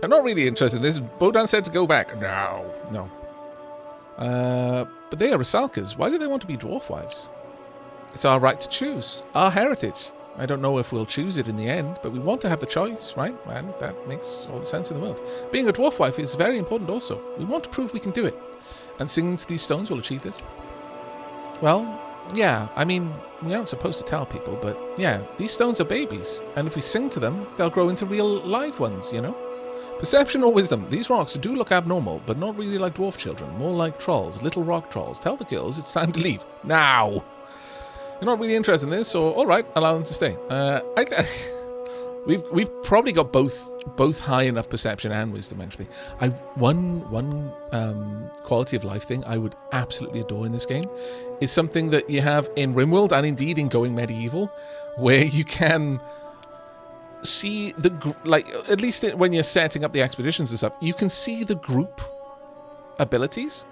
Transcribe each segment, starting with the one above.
I'm not really interested in this. Bodan said to go back. No. But they are Rusalkas. Why do they want to be dwarf wives? It's our right to choose. Our heritage. I don't know if we'll choose it in the end, but we want to have the choice, right? And that makes all the sense in the world. Being a dwarf wife is very important also. We want to prove we can do it. And singing to these stones will achieve this. Well, yeah, I mean, we aren't supposed to tell people, but yeah, these stones are babies. And if we sing to them, they'll grow into real live ones, you know? Perception or wisdom. These rocks do look abnormal, but not really like dwarf children. More like trolls, little rock trolls. Tell the girls it's time to leave. Now! You're not really interested in this, so alright, allow them to stay. We've probably got both high enough perception and wisdom, actually. One quality of life thing I would absolutely adore in this game is something that you have in RimWorld and indeed in Going Medieval, where you can see at least when you're setting up the expeditions and stuff, you can see the group abilities.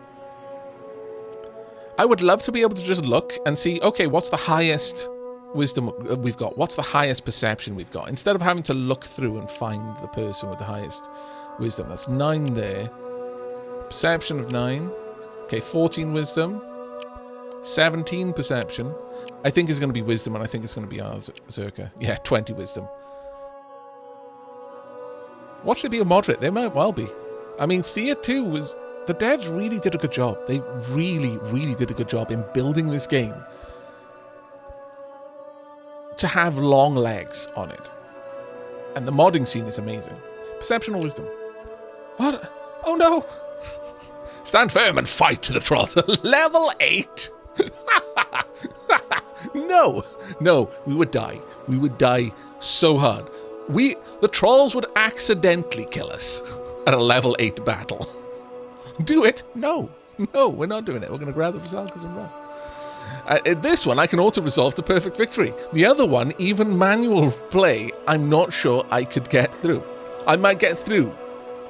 I would love to be able to just look and see, okay, what's the highest wisdom we've got? What's the highest perception we've got? Instead of having to look through and find the person with the highest wisdom. That's 9 there. Perception of 9. Okay, 14 wisdom. 17 perception. I think it's going to be wisdom, and I think it's going to be our Zerka. Yeah, 20 wisdom. Watch they be a moderate. They might well be. I mean, Thea too was... The devs really did a good job. They really, really did a good job in building this game to have long legs on it. And the modding scene is amazing. Perception or wisdom? What? Oh no! Stand firm and fight to the trolls. Level 8! No, we would die. We would die so hard. The trolls would accidentally kill us at a level 8 battle. Do it? No, we're not doing it. We're going to grab the Rusalkas and run. This one, I can auto-resolve to perfect victory. The other one, even manual play, I'm not sure I could get through. I might get through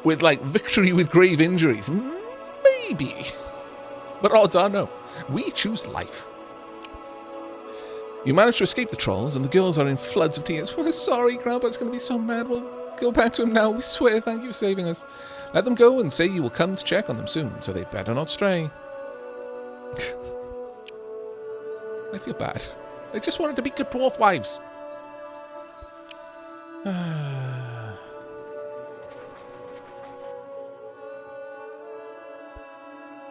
with, like, victory with grave injuries. Maybe. But odds are no. We choose life. You manage to escape the trolls, and the girls are in floods of tears. We're sorry, Grandpa's going to be so mad. We'll go back to him now. We swear. Thank you for saving us. Let them go and say you will come to check on them soon, so they better not stray. I feel bad. They just wanted to be good dwarf wives.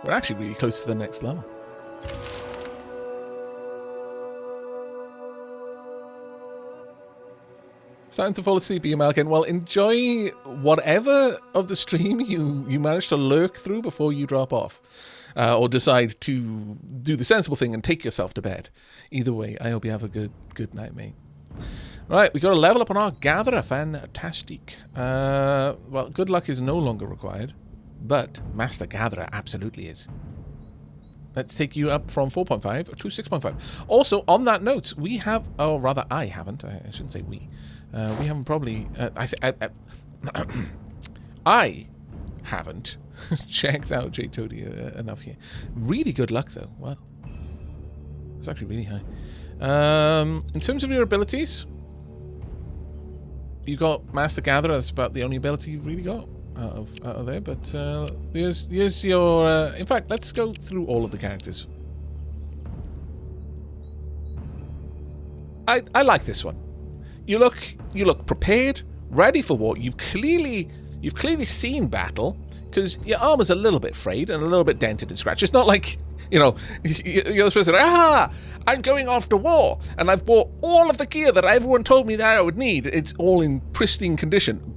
We're actually really close to the next level. It's time to fall asleep, Malkin. Well, enjoy whatever of the stream you manage to lurk through before you drop off. Or decide to do the sensible thing and take yourself to bed. Either way, I hope you have a good night, mate. Right, we got to level up on our Gatherer. Fantastic. Well, good luck is no longer required. But Master Gatherer absolutely is. Let's take you up from 4.5 to 6.5. Also, on that note, we have... Oh, rather, I haven't. I shouldn't say we. We haven't probably... I haven't checked out J Toady enough here. Really good luck, though. Wow. It's actually really high. In terms of your abilities, you got Master Gatherer. That's about the only ability you've really got out of there. But here's your... in fact, let's go through all of the characters. I like this one. You look prepared, ready for war. You've clearly seen battle, because your armor's a little bit frayed and a little bit dented and scratched. It's not like, you know, you're supposed to say, I'm going off to war, and I've bought all of the gear that everyone told me that I would need. It's all in pristine condition,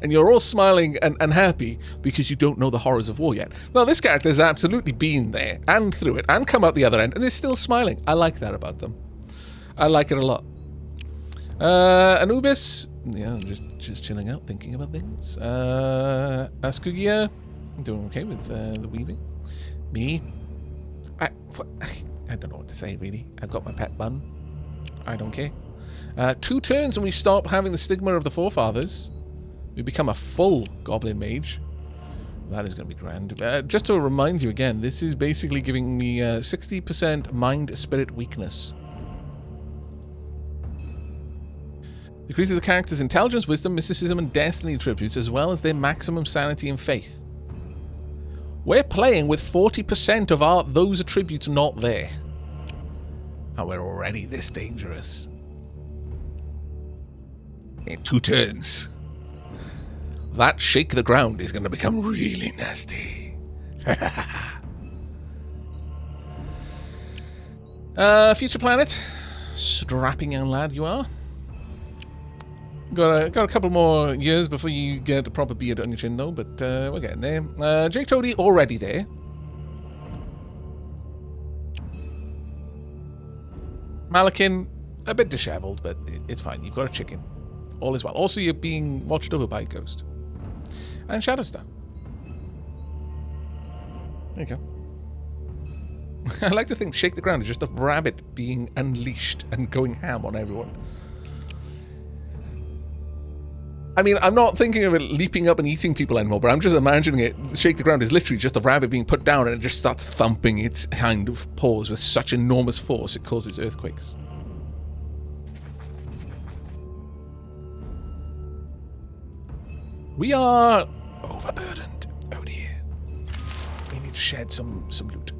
and you're all smiling and happy because you don't know the horrors of war yet. No, this character has absolutely been there and through it and come out the other end and is still smiling. I like that about them. I like it a lot. Anubis, yeah, just chilling out, thinking about things. Askugia, doing okay with the weaving. Me, I don't know what to say, really. I've got my pet bun. I don't care. 2 turns and we stop having the stigma of the forefathers. We become a full goblin mage. That is going to be grand. Just to remind you again, this is basically giving me 60% mind spirit weakness. Decreases the character's intelligence, wisdom, mysticism, and destiny attributes, as well as their maximum sanity and faith. We're playing with 40% of those attributes not there. And we're already this dangerous. In 2 turns. That shake the ground is going to become really nasty. Future planet. Strapping young lad you are. Got a couple more years before you get a proper beard on your chin, though, but we're getting there. Jake Toady already there. Malakin, a bit dishevelled, but it's fine. You've got a chicken. All is well. Also, you're being watched over by a ghost. And Shadowstar. There you go. I like to think Shake the Ground is just a rabbit being unleashed and going ham on everyone. I mean, I'm not thinking of it leaping up and eating people anymore, but I'm just imagining it. Shake the Ground is literally just a rabbit being put down and it just starts thumping its hind paws with such enormous force it causes earthquakes. We are overburdened. Oh dear. We need to shed some loot.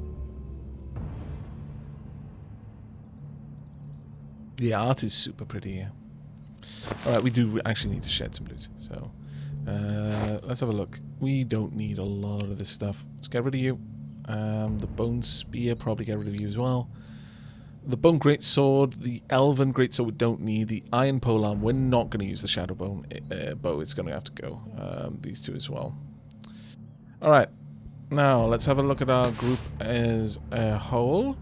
The art is super pretty here. Alright, we do actually need to shed some loot. So, let's have a look. We don't need a lot of this stuff. Let's get rid of you. The bone spear, probably get rid of you as well. The bone greatsword, the elven greatsword we don't need. The iron polearm, we're not going to use the shadow bone bow. It's going to have to go. These two as well. Alright, now let's have a look at our group as a whole.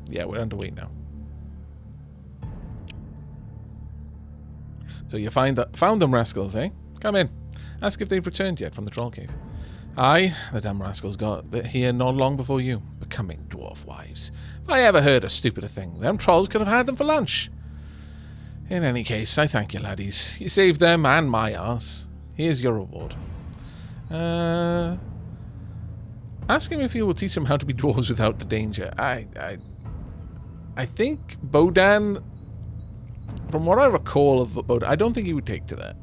Yeah, we're underweight now. So you found them rascals, eh? Come in. Ask if they've returned yet from the troll cave. Aye, the damn rascals got here not long before you. Becoming dwarf wives. If I ever heard a stupider thing, them trolls could have had them for lunch. In any case, I thank you, laddies. You saved them and my arse. Here's your reward. Ask him if he will teach them how to be dwarves without the danger. I think Bodan... From what I recall of Bodan, I don't think he would take to that.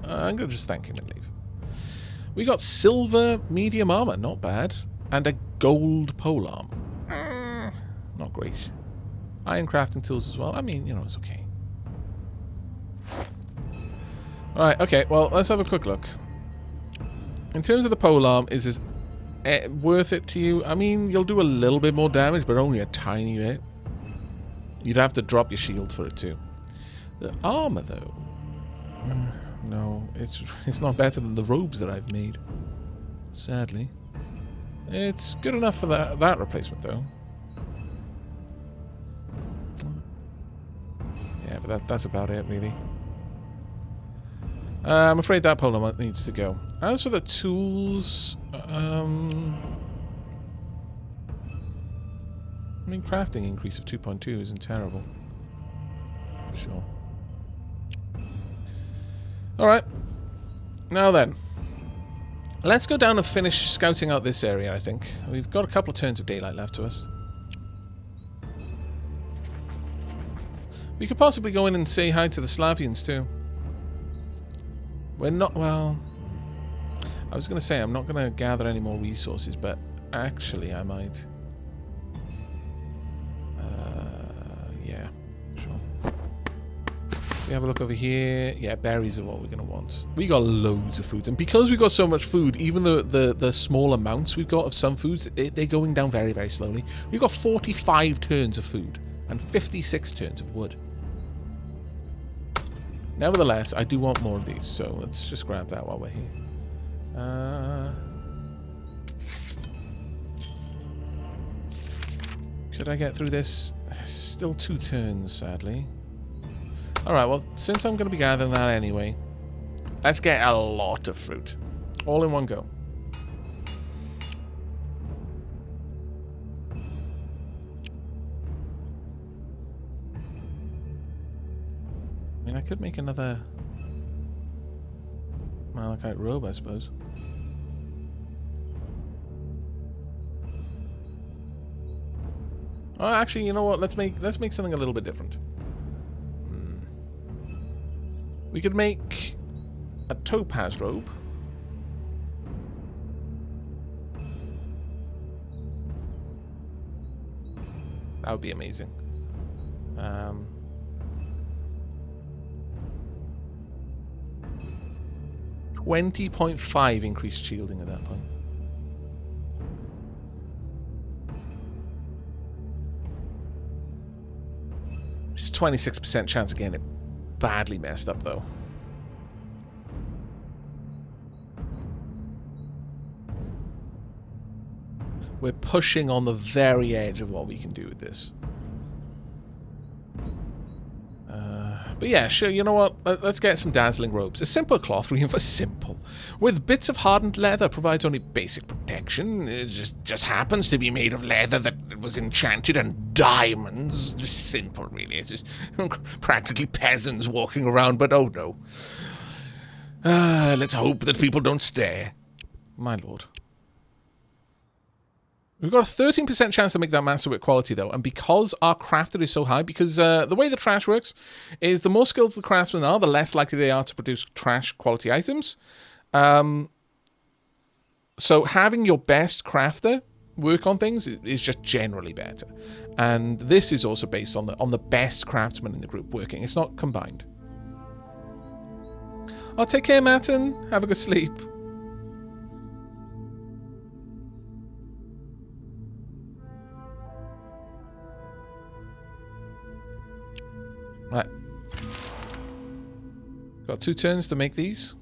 I'm going to just thank him and leave. We got silver medium armor, not bad. And a gold polearm. Not great. Iron crafting tools as well. I mean, you know, it's okay. Alright, okay, well, let's have a quick look. In terms of the polearm, is this worth it to you? I mean, you'll do a little bit more damage, but only a tiny bit. You'd have to drop your shield for it too. The armor, though. No, it's not better than the robes that I've made. Sadly. It's good enough for that replacement, though. Yeah, but that's about it, really. I'm afraid that polearm needs to go. As for the tools... I mean, crafting increase of 2.2 isn't terrible. Sure. Alright. Now then. Let's go down and finish scouting out this area, I think. We've got a couple of turns of daylight left to us. We could possibly go in and say hi to the Slavians, too. We're not... Well... I was going to say, I'm not going to gather any more resources, but actually I might... yeah, sure. We have a look over here. Yeah, berries are what we're going to want. We got loads of food. And because we've got so much food, even the small amounts we've got of some foods, they're going down very, very slowly. We've got 45 turns of food and 56 turns of wood. Nevertheless, I do want more of these, so let's just grab that while we're here. Could I get through this? Still 2 turns, sadly. Alright, well, since I'm going to be gathering that anyway, let's get a lot of fruit. All in one go. I mean, I could make another malachite robe, I suppose. Oh, actually, you know what? Let's make something a little bit different. We could make a topaz robe. That would be amazing. 20.5 increased shielding at that point. It's 26% chance again. It badly messed up though. We're pushing on the very edge of what we can do with this. But yeah, sure, you know what? Let's get some dazzling robes. A simple cloth reinforced simple. With bits of hardened leather provides only basic protection. It just happens to be made of leather that was enchanted and diamonds. Just simple, really. It's just practically peasants walking around, but oh no. Let's hope that people don't stare. My lord. We've got a 13% chance to make that masterwork quality, though, and because our crafter is so high, because the way the trash works is the more skilled the craftsmen are, the less likely they are to produce trash quality items. So having your best crafter work on things is just generally better. And this is also based on the best craftsman in the group working. It's not combined. I'll take care, Matten. Have a good sleep. Right. Got 2 turns to make these.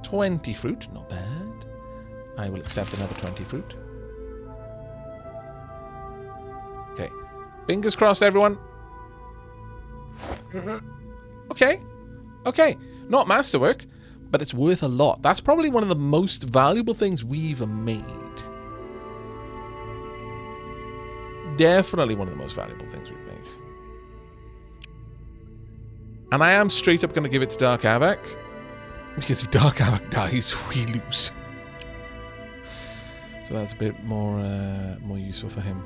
20 fruit, not bad. I will accept another 20 fruit. Okay. Fingers crossed, everyone. Okay. Okay. Not masterwork, but it's worth a lot. That's probably one of the most valuable things we've made. Definitely one of the most valuable things we've made. And I am straight up going to give it to Dark Aavak. Because if Dark Aavak dies, we lose. So that's a bit more useful for him.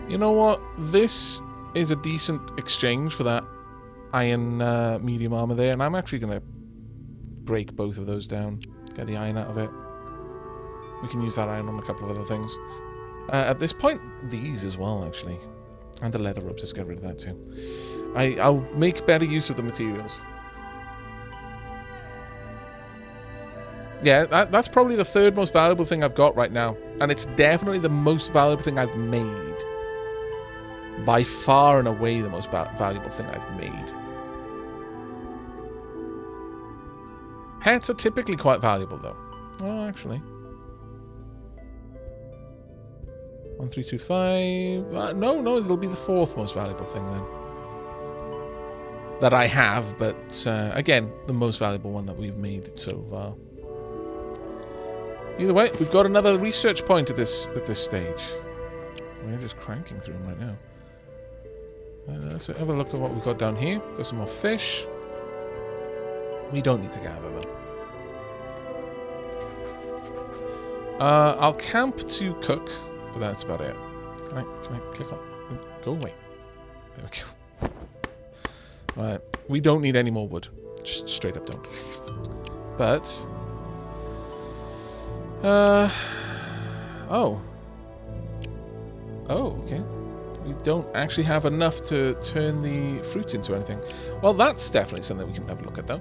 You know what? This is a decent exchange for that iron medium armor there. And I'm actually going to break both of those down. Get the iron out of it. We can use that iron on a couple of other things. At this point, these as well, actually. And the leather robes, let's get rid of that too. I'll make better use of the materials. Yeah, that's probably the 3rd most valuable thing I've got right now. And it's definitely the most valuable thing I've made. By far and away the most valuable thing I've made. Hats are typically quite valuable, though. Well, actually. 1325. No, it'll be the 4th most valuable thing then. That I have, but again, the most valuable one that we've made so far. Either way, we've got another research point at this stage. We're just cranking through them right now. Let's have a look at what we've got down here. Got some more fish. We don't need to gather them. I'll camp to cook. But that's about it. Can I click on? Go away. There we go. Right. We don't need any more wood. Just straight up don't. But... Oh. Oh, okay. We don't actually have enough to turn the fruit into anything. Well, that's definitely something we can have a look at, though.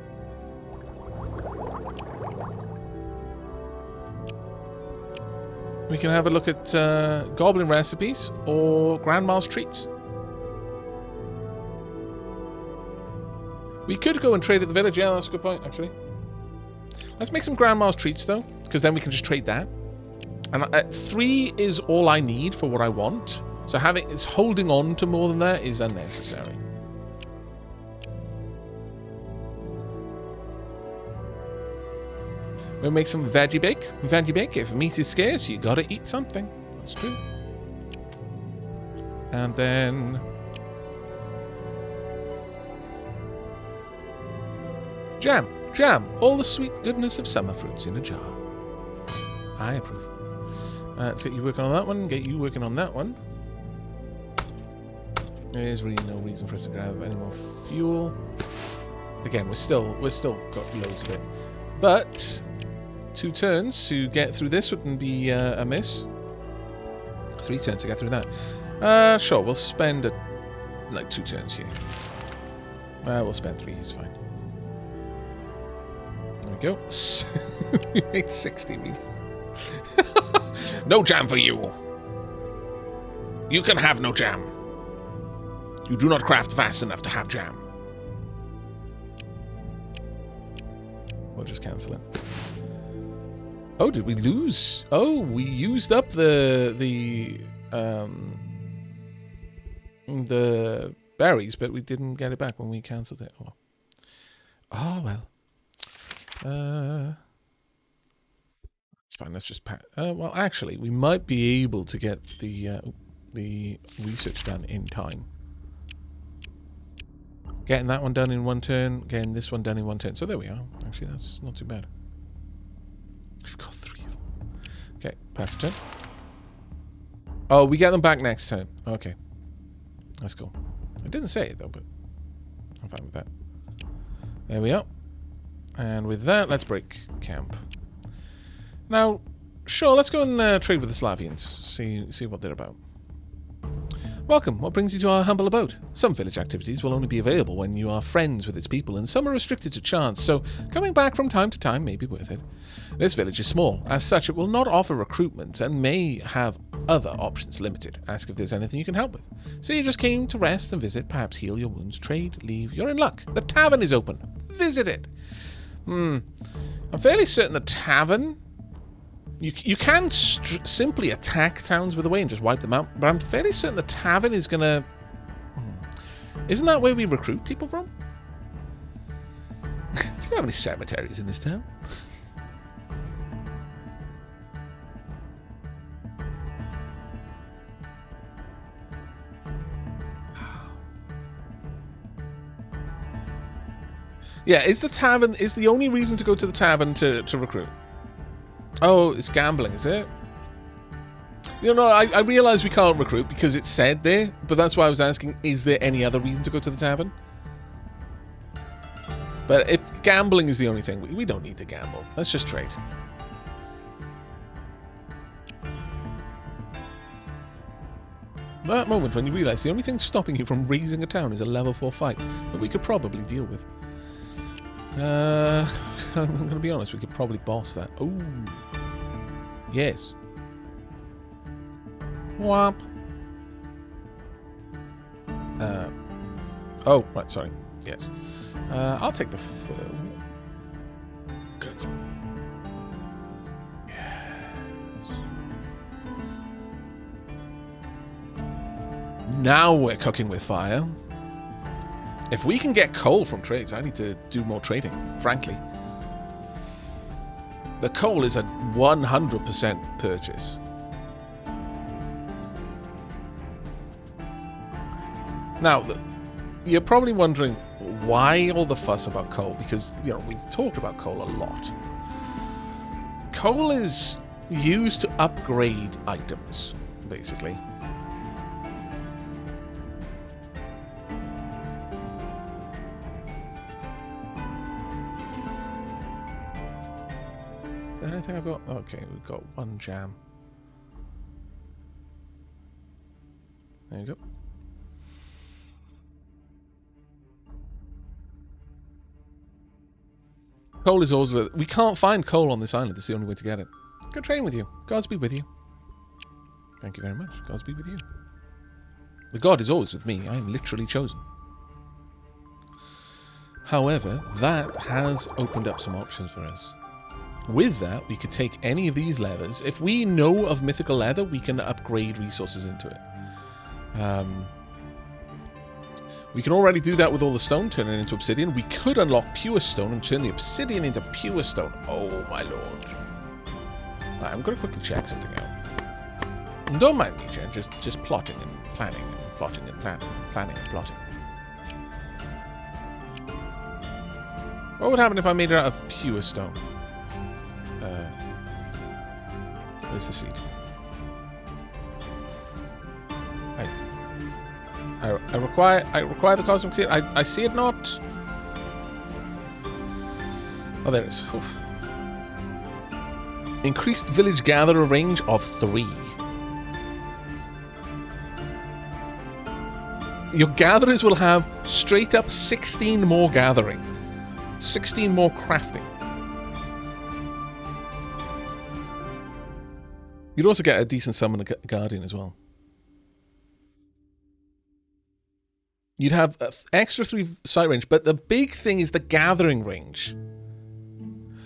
We can have a look at goblin recipes or grandma's treats. We could go and trade at the village. Yeah, that's a good point, actually. Let's make some grandma's treats, though, because then we can just trade that. And 3 is all I need for what I want. So holding on to more than that is unnecessary. We'll make some veggie bake. Veggie bake, if meat is scarce, you gotta eat something. That's true. And then... Jam. Jam. All the sweet goodness of summer fruits in a jar. I approve. Let's get you working on that one. Get you working on that one. There's really no reason for us to grab any more fuel. Again, we're still got loads of it. But 2 turns to get through this wouldn't be a miss. 3 turns to get through that. Sure, we'll spend like 2 turns here. We'll spend 3. It's fine. There we go. We made 60 million. No jam for you. You can have no jam. You do not craft fast enough to have jam. We'll just cancel it. Oh, did we lose? Oh, we used up the berries, but we didn't get it back when we cancelled it. Oh well. It's fine. Let's just pat. Well, actually, we might be able to get the research done in time. Getting that one done in 1 turn, getting this one done in 1 turn. So there we are. Actually, that's not too bad. We've got 3 of them. Okay, pass the turn. Oh, we get them back next time. Okay. That's cool. I didn't say it, though, but I'm fine with that. There we are. And with that, let's break camp. Now, sure, let's go and trade with the Slavians. See what they're about. Welcome. What brings you to our humble abode? Some village activities will only be available when you are friends with its people, and some are restricted to chance, so coming back from time to time may be worth it. This village is small. As such, it will not offer recruitment and may have other options limited. Ask if there's anything you can help with. So you just came to rest and visit, perhaps heal your wounds, trade, leave. You're in luck. The tavern is open. Visit it. I'm fairly certain the tavern... You can simply attack towns with a way and just wipe them out, but I'm fairly certain the tavern is gonna... Isn't that where we recruit people from? Do you have any cemeteries in this town? Yeah, is the tavern... Is the only reason to go to the tavern to recruit? Oh, it's gambling, is it? You know, I realise we can't recruit because it's said there, but that's why I was asking, is there any other reason to go to the tavern? But if gambling is the only thing, we don't need to gamble. Let's just trade. That moment when you realise the only thing stopping you from raising a town is a level 4 fight that we could probably deal with. I'm going to be honest, we could probably boss that. Oh, yes. Whomp. Oh, right, sorry. Yes. I'll take the cancel. Yes. Now we're cooking with fire. If we can get coal from trades, I need to do more trading, frankly. The coal is a 100% purchase. Now, you're probably wondering why all the fuss about coal, because, you know, we've talked about coal a lot. Coal is used to upgrade items, basically. Anything I've got? Okay, we've got 1 jam. There you go. Coal is always with... We can't find coal on this island. That's the only way to get it. Good train with you. Godspeed with you. Thank you very much. Godspeed with you. The god is always with me. I am literally chosen. However, that has opened up some options for us. With that, we could take any of these leathers. If we know of mythical leather, we can upgrade resources into it. We can already do that with all the stone, turn it into obsidian. We could unlock pure stone and turn the obsidian into pure stone. Oh, my lord. Right, I'm going to quickly check something out. And don't mind me, Jen. Just plotting and planning and plotting and planning and planning and plotting. What would happen if I made it out of pure stone? Where's the seed? I require the cosmic seed. I see it not. Oh, there it is. Oof. Increased village gatherer range of 3. Your gatherers will have straight up 16 more gathering. 16 more crafting. You'd also get a decent summon guardian as well. You'd have extra 3 sight range, but the big thing is the gathering range.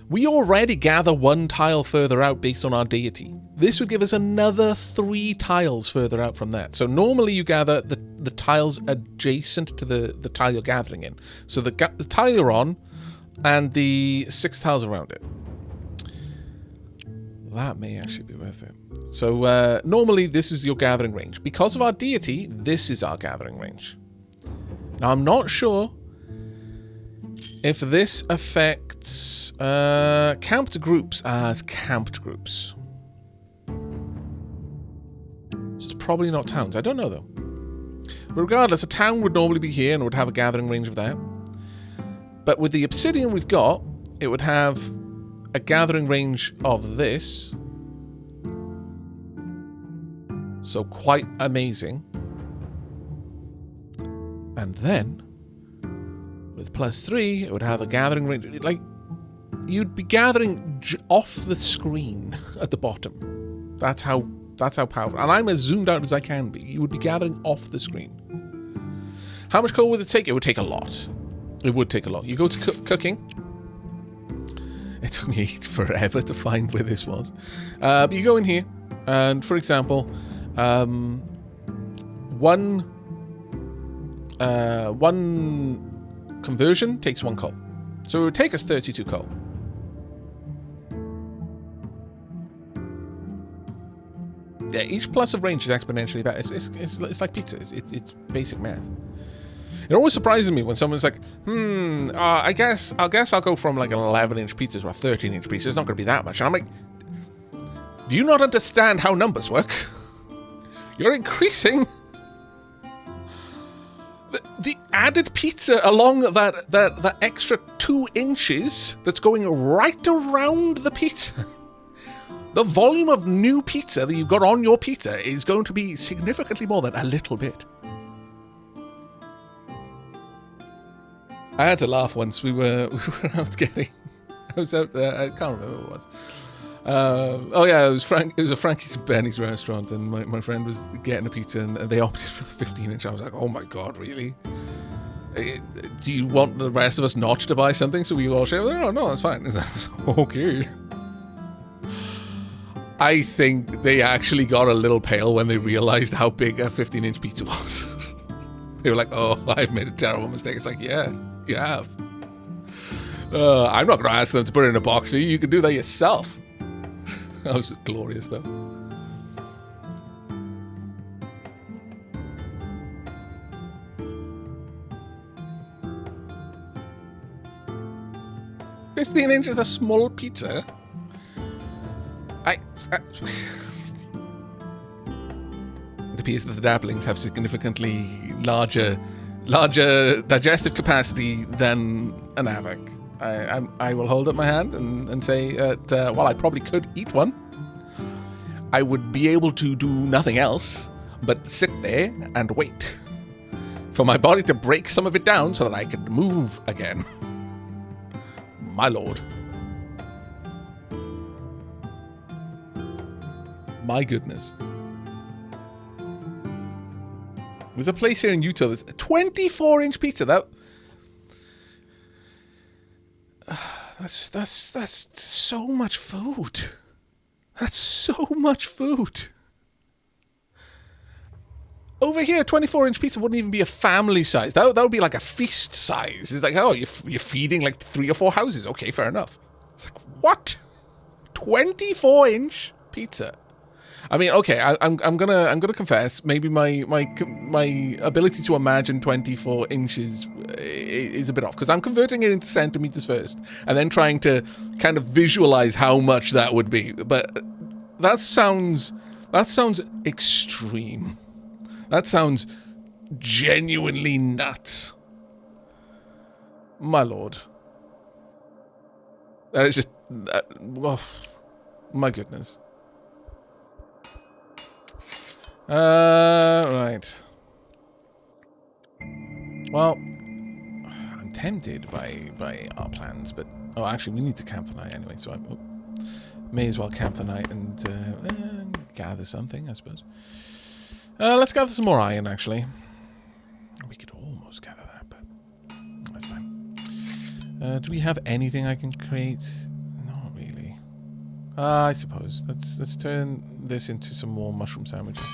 We already gather 1 tile further out based on our deity. This would give us another 3 tiles further out from that. So normally you gather the tiles adjacent to the tile you're gathering in. So the tile you're on and the 6 tiles around it. That may actually be worth it. So normally this is your gathering range. Because of our deity, this is our gathering range. Now I'm not sure if this affects camped groups as camped groups. It's probably not towns. I don't know though. But regardless, a town would normally be here and would have a gathering range of that. But with the obsidian we've got, it would have a gathering range of this. So quite amazing. And then, with +3, it would have a gathering range. Like, you'd be gathering off the screen at the bottom. That's how powerful. And I'm as zoomed out as I can be. You would be gathering off the screen. How much coal would it take? It would take a lot. It would take a lot. You go to cooking. It took me forever to find where this was. But you go in here, and for example, one conversion takes 1 coal. So it would take us 32 coal. Yeah, each plus of range is exponentially better. It's like pizza. It's basic math. It always surprises me when someone's like, I guess I'll go from like an 11-inch pizza to a 13-inch pizza. It's not going to be that much. And I'm like, do you not understand how numbers work? You're increasing the added pizza along that extra 2 inches that's going right around the pizza. The volume of new pizza that you've got on your pizza is going to be significantly more than a little bit. I had to laugh once. We were out getting. I was out there. I can't remember what it was. Oh yeah, it was Frank. It was a Frankie's and Benny's restaurant, and my friend was getting a pizza, and they opted for the 15-inch. I was like, oh my god, really? Do you want the rest of us not to buy something so we all share? No, that's fine. Okay. I think they actually got a little pale when they realized how big a 15-inch pizza was. They were like, oh, I've made a terrible mistake. It's like, yeah, you have. I'm not going to ask them to put it in a box for you. You can do that yourself. That was glorious, though. $15 is a small pizza. It appears that the Dapplings have significantly larger digestive capacity than an Aavak. I will hold up my hand and say that while I probably could eat one, I would be able to do nothing else but sit there and wait for my body to break some of it down so that I could move again. My lord. My goodness. There's a place here in Utah that's a 24-inch pizza. That's so much food. That's so much food. Over here, 24-inch pizza wouldn't even be a family size. That would be like a feast size. It's like, oh, you're feeding like 3 or 4 houses. Okay, fair enough. It's like, what? 24-inch pizza. I mean, okay, I'm gonna confess, maybe my ability to imagine 24 inches is a bit off, because I'm converting it into centimeters first, and then trying to kind of visualize how much that would be. But that sounds extreme. That sounds genuinely nuts. My lord. That is just... oh, my goodness. Right. Well, I'm tempted by our plans, but... oh, actually, we need to camp the night anyway, so I may as well camp the night and gather something, I suppose. Let's gather some more iron, actually. We could almost gather that, but that's fine. Do we have anything I can create? Not really. I suppose. Let's turn this into some more mushroom sandwiches.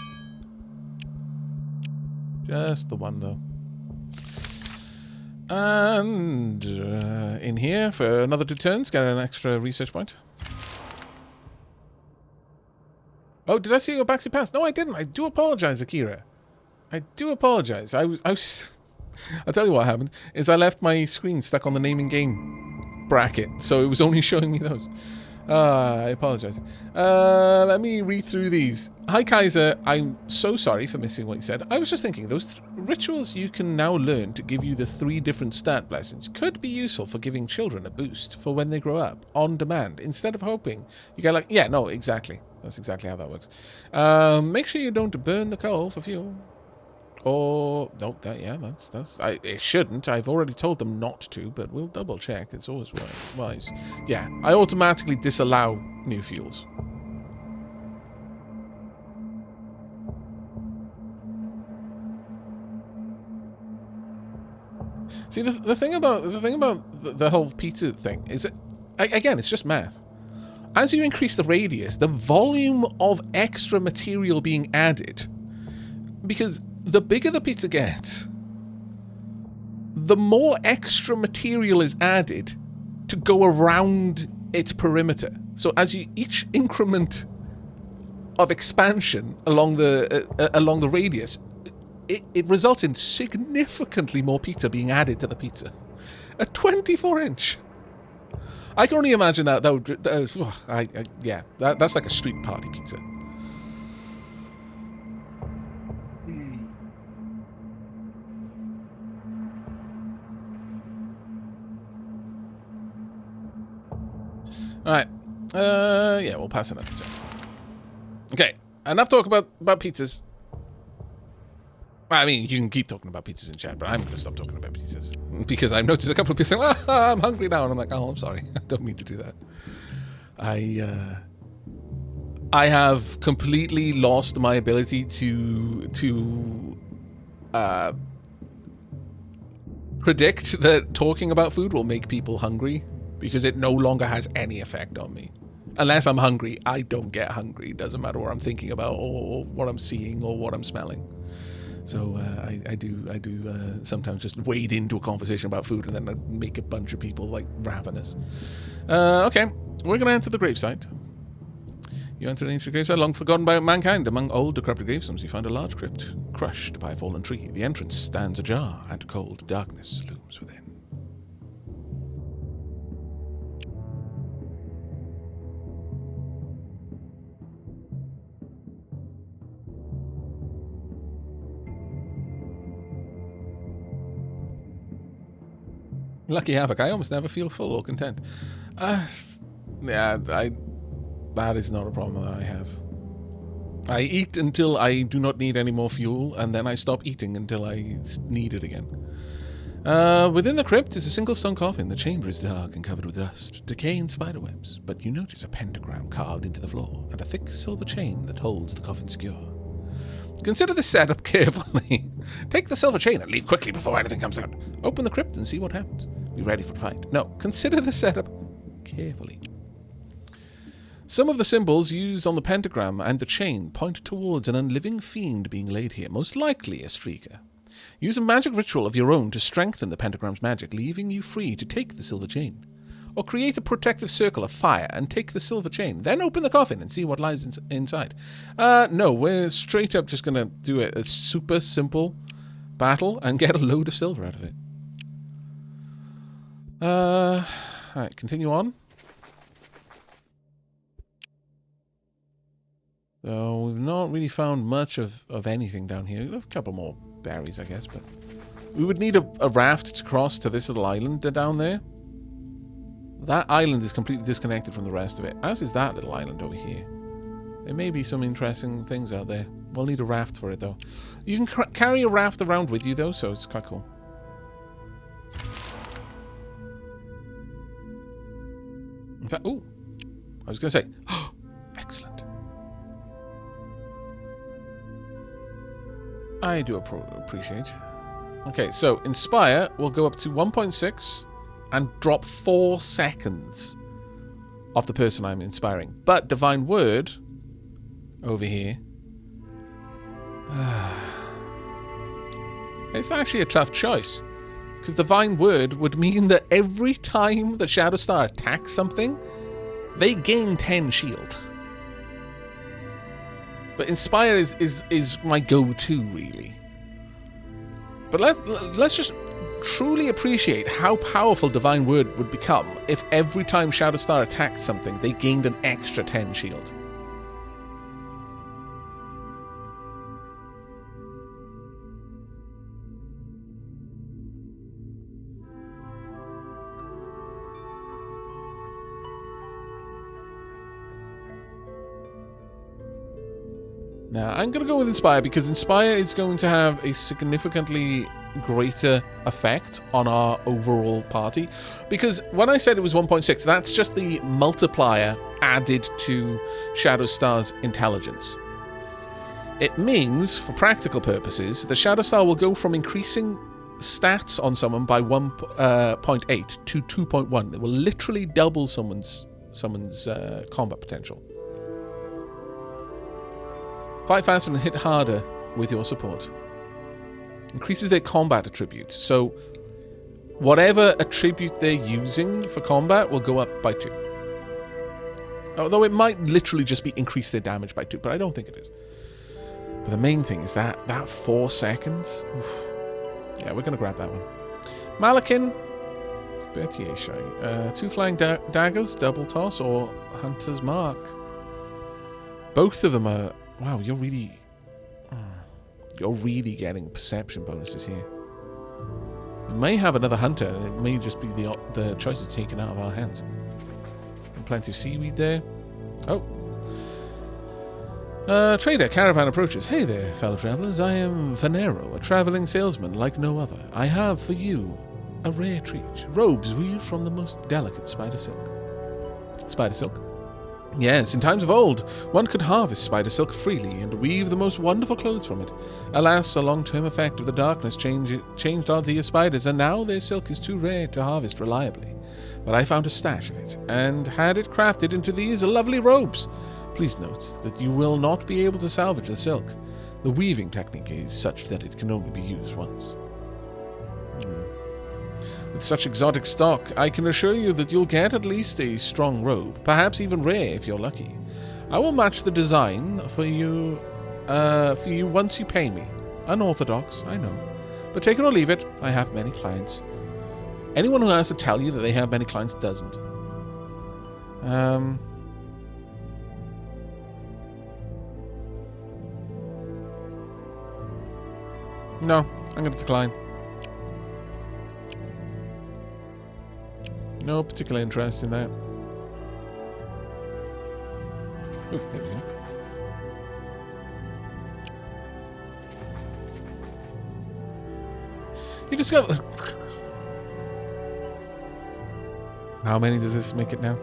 Just the one, though. And in here for another 2 turns, get an extra research point. Oh, did I see your backseat pants? No, I didn't. I do apologize, Akira. I do apologize. I was I'll tell you what happened, is I left my screen stuck on the name and game bracket, so it was only showing me those. I apologize. Let me read through these. Hi, Kaiser. I'm so sorry for missing what you said. I was just thinking, those rituals you can now learn to give you the 3 different stat blessings could be useful for giving children a boost for when they grow up, on demand, instead of hoping. You get like, yeah, no, exactly. That's exactly how that works. Make sure you don't burn the coal for fuel. Or no, it shouldn't. I've already told them not to, but we'll double check. It's always wise. Yeah, I automatically disallow new fuels. See, the thing about the whole pizza thing is that, again, it's just math. As you increase the radius, the volume of extra material being added, because the bigger the pizza gets, the more extra material is added to go around its perimeter. So as each increment of expansion along the radius, it results in significantly more pizza being added to the pizza. A 24-inch. I can only imagine that would... that's like a street party pizza. Alright. Yeah, we'll pass another turn. Okay, enough talk about pizzas. I mean, you can keep talking about pizzas in chat, but I'm going to stop talking about pizzas. Because I've noticed a couple of people saying, I'm hungry now. And I'm like, oh, I'm sorry. I don't mean to do that. I have completely lost my ability to predict that talking about food will make people hungry. Because it no longer has any effect on me. Unless I'm hungry, I don't get hungry. It doesn't matter what I'm thinking about or what I'm seeing or what I'm smelling. So I do sometimes just wade into a conversation about food and then I make a bunch of people like ravenous. Okay, we're going to enter the gravesite. You enter an ancient gravesite long forgotten by mankind. Among old decrepit gravestones, you find a large crypt crushed by a fallen tree. The entrance stands ajar and cold darkness looms within. Lucky Aavak, I almost never feel full or content. Yeah, that is not a problem that I have. I eat until I do not need any more fuel, and then I stop eating until I need it again. Within the crypt is a single stone coffin. The chamber is dark and covered with dust, decay and spiderwebs, but you notice a pentagram carved into the floor, and a thick silver chain that holds the coffin secure. Consider the setup carefully. Take the silver chain and leave quickly before anything comes out. Open the crypt and see what happens. Be ready for the fight. No, consider the setup carefully. Some of the symbols used on the pentagram and the chain point towards an unliving fiend being laid here, most likely a streaker. Use a magic ritual of your own to strengthen the pentagram's magic, leaving you free to take the silver chain. Or create a protective circle of fire and take the silver chain. Then open the coffin and see what lies inside. No, we're straight up just going to do a super simple battle and get a load of silver out of it. Alright, continue on. So we've not really found much of anything down here. We have a couple more berries, I guess, but we would need a raft to cross to this little island down there. That island is completely disconnected from the rest of it, as is that little island over here. There may be some interesting things out there. We'll need a raft for it, though. You can carry a raft around with you, though, so it's quite cool. In fact, ooh, I was going to say, oh, excellent. I do appreciate. Okay, so Inspire will go up to 1.6 and drop 4 seconds off the person I'm inspiring. But Divine Word over here, it's actually a tough choice. Because Divine Word would mean that every time that Shadowstar attacks something, they gain 10 shield. But Inspire is my go-to, really. But let's just truly appreciate how powerful Divine Word would become if every time Shadowstar attacked something, they gained an extra 10 shield. Now, I'm going to go with Inspire because Inspire is going to have a significantly greater effect on our overall party. Because when I said it was 1.6, that's just the multiplier added to Shadowstar's intelligence. It means, for practical purposes, the Shadowstar will go from increasing stats on someone by 1.8 to 2.1. It will literally double someone's combat potential. Fight faster and hit harder with your support. Increases their combat attribute. So whatever attribute they're using for combat will go up by 2. Although it might literally just be increase their damage by 2, but I don't think it is. But the main thing is that 4 seconds. Oof. Yeah, we're going to grab that one. Malakin. Berthier Shy. 2 flying daggers, double toss, or Hunter's Mark. Both of them are... Wow, you're really getting perception bonuses here. We may have another hunter, and it may just be the choices taken out of our hands. And plenty of seaweed there. Oh. Trader, caravan approaches. Hey there, fellow travelers. I am Venero, a traveling salesman like no other. I have for you a rare treat. Robes weaved from the most delicate spider silk. Spider silk? Yes, in times of old, one could harvest spider silk freely and weave the most wonderful clothes from it. Alas, a long-term effect of the darkness changed our dear spiders, and now their silk is too rare to harvest reliably. But I found a stash of it, and had it crafted into these lovely robes. Please note that you will not be able to salvage the silk. The weaving technique is such that it can only be used once. With such exotic stock, I can assure you that you'll get at least a strong robe, perhaps even rare if you're lucky. I will match the design for you once you pay me. Unorthodox, I know. But take it or leave it, I have many clients. Anyone who has to tell you that they have many clients doesn't. No, I'm going to decline. No particular interest in that. Oh, there we go. You discover... How many does this make it now?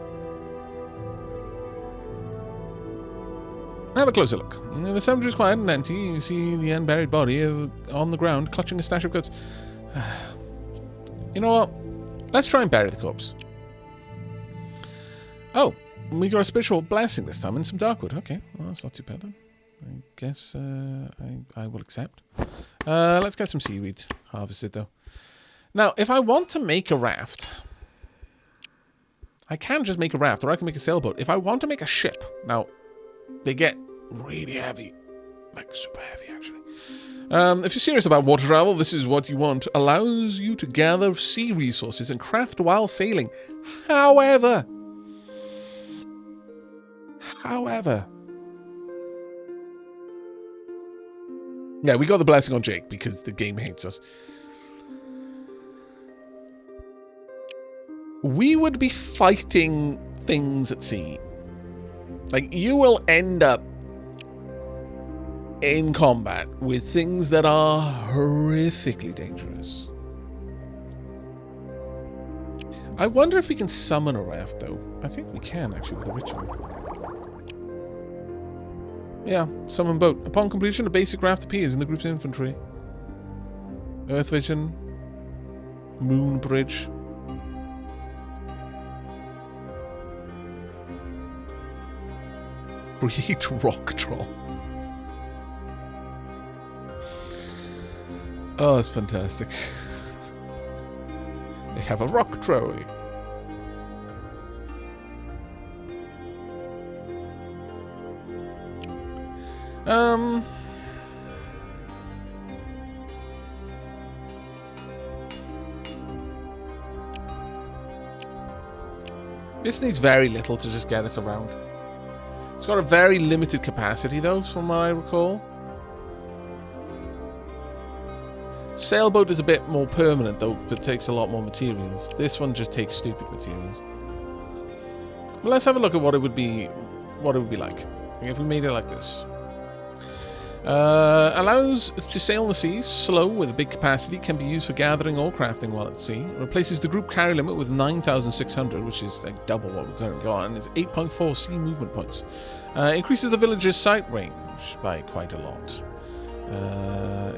Have a closer look. The cemetery is quiet and empty. You see the unburied body on the ground, clutching a stash of goods. You know what? Let's try and bury the corpse. Oh, we got a spiritual blessing this time and some darkwood. Okay, well, that's not too bad then. I guess I will accept. Let's get some seaweed harvested though. Now, if I want to make a raft, I can just make a raft, or I can make a sailboat. If I want to make a ship, now, they get really heavy. Like, super heavy, actually. If you're serious about water travel, this is what you want. Allows you to gather sea resources and craft while sailing. However, Yeah, we got the blessing on Jake because the game hates us. We would be fighting things at sea. Like, you will end up in combat with things that are horrifically dangerous. I wonder if we can summon a raft, though. I think we can, actually, with the ritual. Yeah, summon boat. Upon completion, a basic raft appears in the group's infantry. Earth Vision. Moon Bridge. Create Rock Troll. Oh, that's fantastic. They have a rock trolley. This needs very little to just get us around. It's got a very limited capacity, though, from what I recall. Sailboat is a bit more permanent, though, but takes a lot more materials. This one just takes stupid materials. Well, let's have a look at what it would be like if we made it like this. Allows to sail on the seas, slow with a big capacity, can be used for gathering or crafting while at sea. Replaces the group carry limit with 9,600, which is like double what we've currently got, and it's 8.4 sea movement points. Increases the villager's sight range by quite a lot.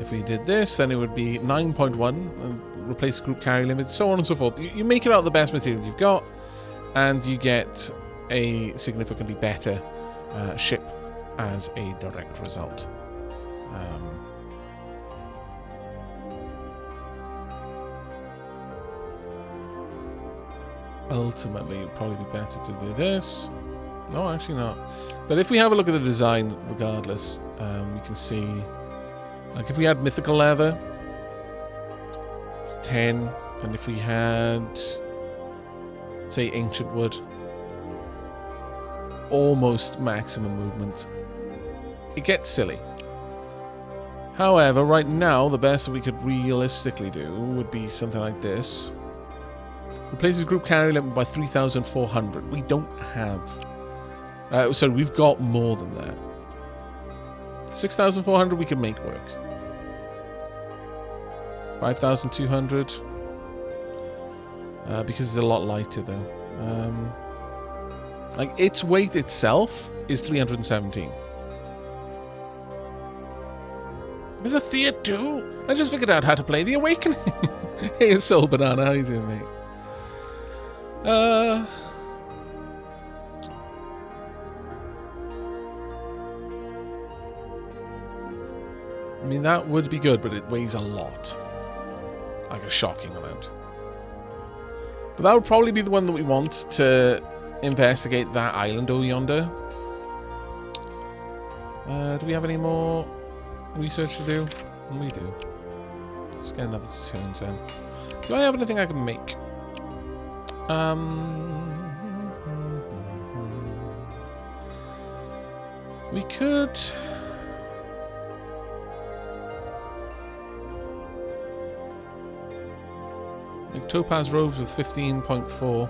If we did this, then it would be 9.1, replace group carry limit, so on and so forth. You make it out of the best material you've got, and you get a significantly better ship as a direct result. Ultimately, it would probably be better to do this. No, actually not. But if we have a look at the design, regardless, we can see, like, if we had mythical leather, it's 10, and if we had, say, ancient wood, almost maximum movement. It gets silly. However, right now, the best that we could realistically do would be something like this. Replaces group carry limit by 3,400. We don't have... sorry, we've got more than that. 6,400 we can make work. 5,200. Because it's a lot lighter, though. Like, its weight itself is 317. There's a Thea too. I just figured out how to play the Awakening. Hey, Soul Banana, how you doing, mate? I mean, that would be good, but it weighs a lot. Like a shocking amount. But that would probably be the one that we want to investigate that island over yonder. Do we have any more research to do? We do. Let's get another turn then. Do I have anything I can make? We could... make topaz robes with 15.4.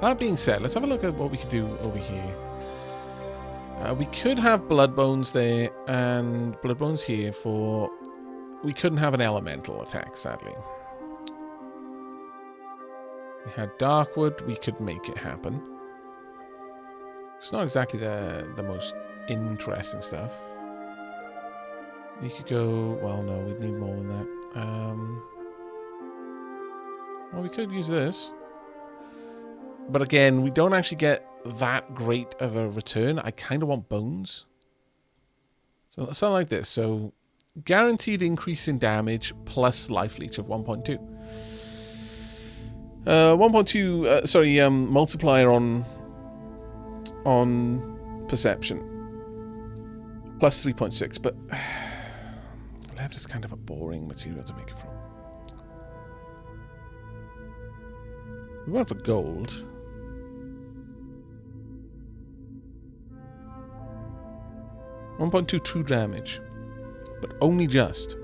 That being said, let's have a look at what we could do over here. We could have blood bones there and blood bones here for... We couldn't have an elemental attack, sadly. We had Darkwood, we could make it happen. It's not exactly the most interesting stuff. You could go... Well, no, we'd need more than that. Well, we could use this. But again, we don't actually get that great of a return. I kind of want bones. So let's sound like this. So, guaranteed increase in damage plus life leech of 1.2. 1.2, multiplier on perception. Plus 3.6, but leather is kind of a boring material to make it from. We went for gold. .2 true damage. but only just.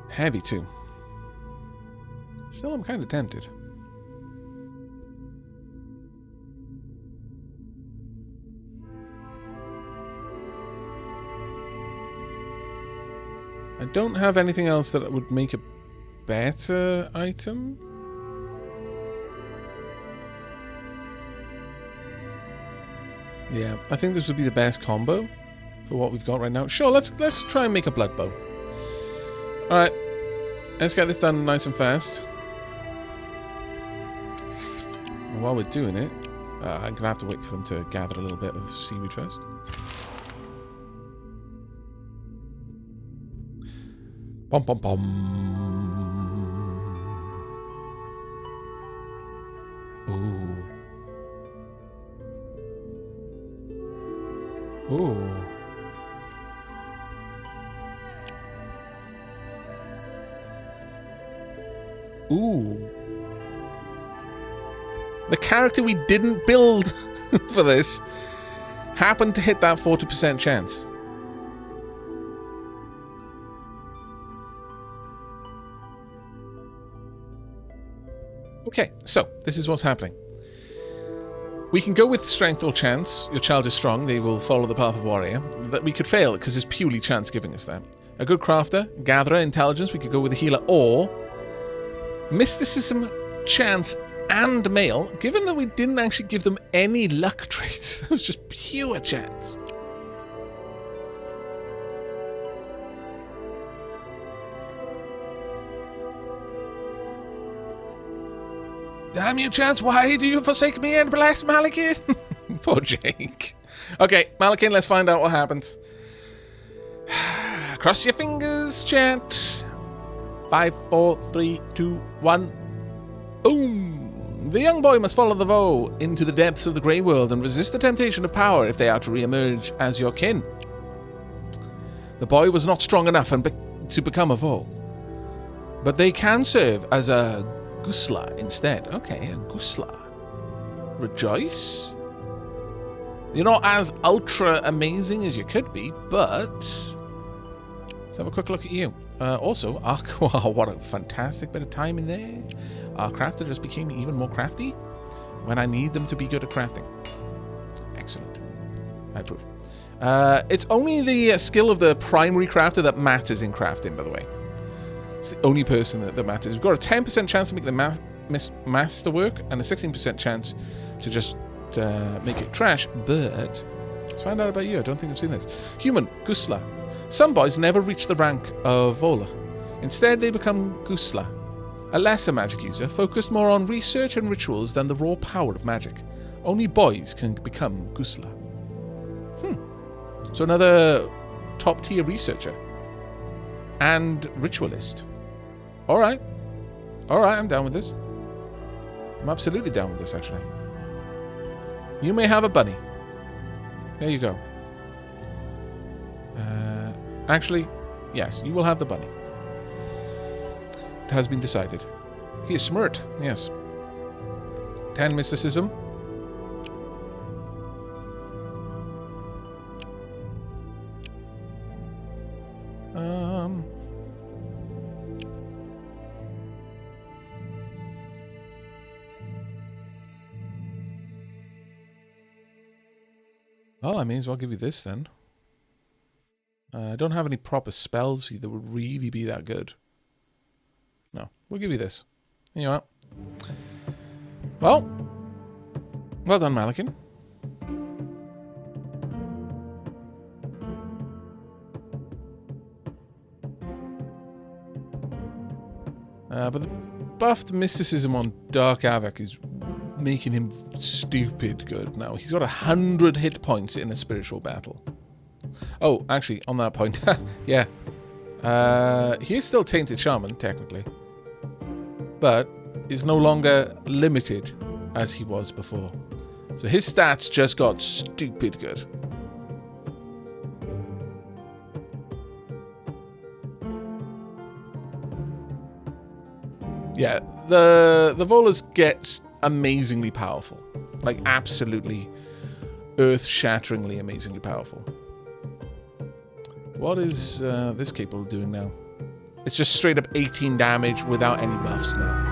Heavy too. Still, I'm kind of tempted. I don't have anything else that would make a better item. Yeah, I think this would be the best combo for what we've got right now. Sure, let's try and make a blood bow. All right, let's get this done nice and fast. And while we're doing it, I'm gonna have to wait for them to gather a little bit of seaweed first. Pom pom pom. Ooh. Ooh. Ooh. The character we didn't build for this happened to hit that 40% chance. Okay, so this is what's happening. We can go with strength or chance. Your child is strong, they will follow the path of warrior. That we could fail because it's purely chance giving us that. A good crafter, gatherer, intelligence, we could go with a healer, or mysticism, chance, and male. Given that we didn't actually give them any luck traits, that was just pure chance. Damn you, Chance, why do you forsake me and bless Malakin? Poor Jake. Okay, Malakin, let's find out what happens. Cross your fingers, chat. 5, 4, 3, 2, 1. Boom! The young boy must follow the vow into the depths of the grey world and resist the temptation of power if they are to re-emerge as your kin. The boy was not strong enough to become a vole, but they can serve as a Gusla instead. Okay, a Gusla. Rejoice. You're not as ultra amazing as you could be, but let's have a quick look at you. Also, wow, what a fantastic bit of time in there. Our crafter just became even more crafty when I need them to be good at crafting. Excellent. I approve. It's only the skill of the primary crafter that matters in crafting, by the way. It's the only person that matters. We've got a 10% chance to make the master work and a 16% chance to just make it trash, but let's find out about you. I don't think I've seen this. Human, Gusla. Some boys never reach the rank of Vola. Instead, they become Gusla, a lesser magic user, focused more on research and rituals than the raw power of magic. Only boys can become Gusla. So another top-tier researcher and ritualist. Alright, I'm down with this. I'm absolutely down with this, actually. You may have a bunny. There you go. Actually, yes, you will have the bunny. It has been decided. He is smart, yes. 10 mysticism. Well, I may as well give you this then. I don't have any proper spells that would really be that good. No, we'll give you this. Here you are. Well done, Malakin. But the buffed mysticism on Dark Aavak is making him stupid good now. He's got 100 hit points in a spiritual battle. Oh, actually, on that point, yeah. He is still Tainted Shaman, technically. But is no longer limited as he was before. So his stats just got stupid good. Yeah, the Volas get amazingly powerful. Like, absolutely earth-shatteringly, amazingly powerful. What is this capable of doing now? It's just straight up 18 damage without any buffs now.